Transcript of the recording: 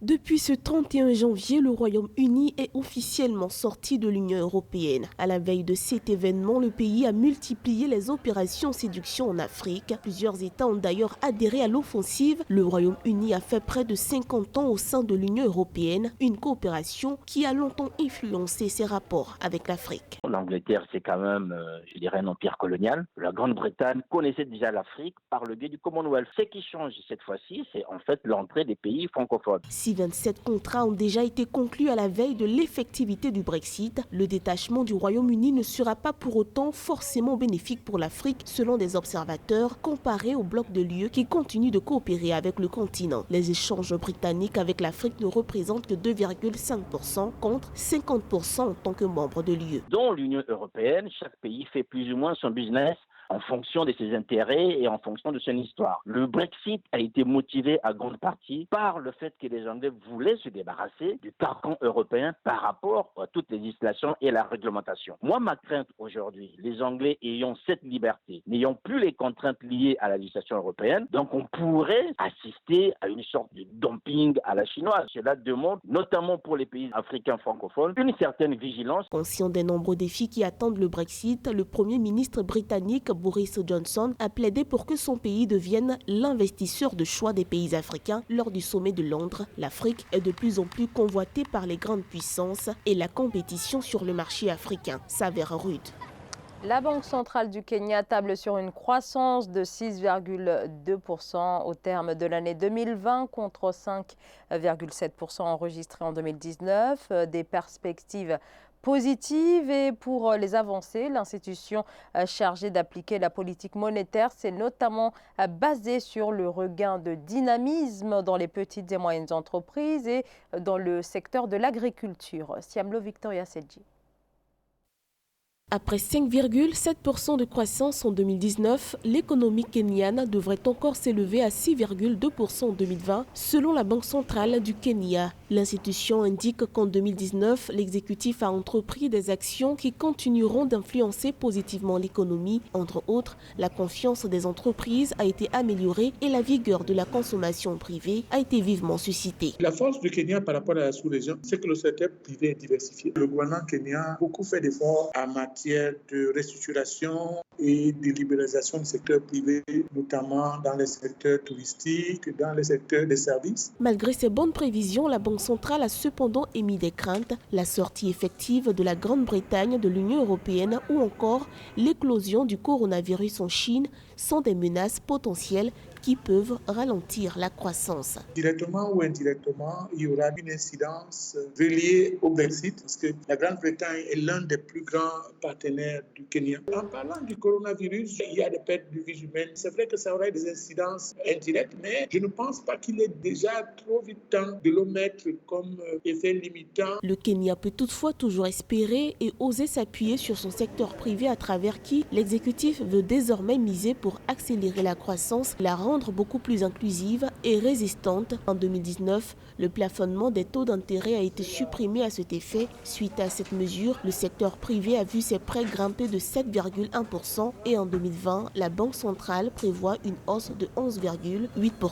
Depuis ce 31 janvier, le Royaume-Uni est officiellement sorti de l'Union européenne. À la veille de cet événement, le pays a multiplié les opérations séduction en Afrique. Plusieurs États ont d'ailleurs adhéré à l'offensive. Le Royaume-Uni a fait près de 50 ans au sein de l'Union européenne, une coopération qui a longtemps influencé ses rapports avec l'Afrique. L'Angleterre, c'est quand même, un empire colonial. La Grande-Bretagne connaissait déjà l'Afrique par le biais du Commonwealth. Ce qui change cette fois-ci, c'est en fait l'entrée des pays francophones. Si 27 contrats ont déjà été conclus à la veille de l'effectivité du Brexit, le détachement du Royaume-Uni ne sera pas pour autant forcément bénéfique pour l'Afrique, selon des observateurs, comparé au bloc de l'UE qui continue de coopérer avec le continent. Les échanges britanniques avec l'Afrique ne représentent que 2,5% contre 50% en tant que membre de l'UE. Dans l'Union européenne, chaque pays fait plus ou moins son business en fonction de ses intérêts et en fonction de son histoire. Le Brexit a été motivé à grande partie par le fait que les Anglais voulaient se débarrasser du carcan européen par rapport à toute législation et la réglementation. Moi, ma crainte aujourd'hui, les Anglais ayant cette liberté, n'ayant plus les contraintes liées à la législation européenne, donc on pourrait assister à une sorte de dumping à la chinoise. Cela demande, notamment pour les pays africains francophones, une certaine vigilance. Conscient des nombreux défis qui attendent le Brexit, le Premier ministre britannique Boris Johnson a plaidé pour que son pays devienne l'investisseur de choix des pays africains lors du sommet de Londres. L'Afrique est de plus en plus convoitée par les grandes puissances et la compétition sur le marché africain s'avère rude. La Banque centrale du Kenya table sur une croissance de 6,2% au terme de l'année 2020 contre 5,7% enregistrés en 2019. Des perspectives positives et pour les avancées, l'institution chargée d'appliquer la politique monétaire s'est notamment basée sur le regain de dynamisme dans les petites et moyennes entreprises et dans le secteur de l'agriculture. Siamlo Victoria Sedji. Après 5,7% de croissance en 2019, l'économie kenyane devrait encore s'élever à 6,2% en 2020, selon la Banque centrale du Kenya. L'institution indique qu'en 2019, l'exécutif a entrepris des actions qui continueront d'influencer positivement l'économie. Entre autres, la confiance des entreprises a été améliorée et la vigueur de la consommation privée a été vivement suscitée. La force du Kenya par rapport à la sous-région, c'est que le secteur privé est diversifié. Le gouvernement kenyan a beaucoup fait d'efforts en matière de restructuration et de libéralisation du secteur privé, notamment dans les secteurs touristiques, dans les secteurs des services. Malgré ces bonnes prévisions, la Banque centrale a cependant émis des craintes. La sortie effective de la Grande-Bretagne de l'Union européenne ou encore l'éclosion du coronavirus en Chine sont des menaces potentielles qui peuvent ralentir la croissance. Directement ou indirectement, il y aura une incidence reliée au Brexit parce que la Grande-Bretagne est l'un des plus grands partenaires du Kenya. En parlant du coronavirus, il y a des pertes de vies humaines. C'est vrai que ça aura des incidences indirectes, mais je ne pense pas qu'il est déjà trop vite temps de le mettre comme effet limitant. Le Kenya peut toutefois toujours espérer et oser s'appuyer sur son secteur privé à travers qui l'exécutif veut désormais miser pour accélérer la croissance, la rendre beaucoup plus inclusive et résistante. En 2019, le plafonnement des taux d'intérêt a été supprimé à cet effet. Suite à cette mesure, le secteur privé a vu ses prêts grimper de 7,1% et en 2020, la Banque centrale prévoit une hausse de 11,8%.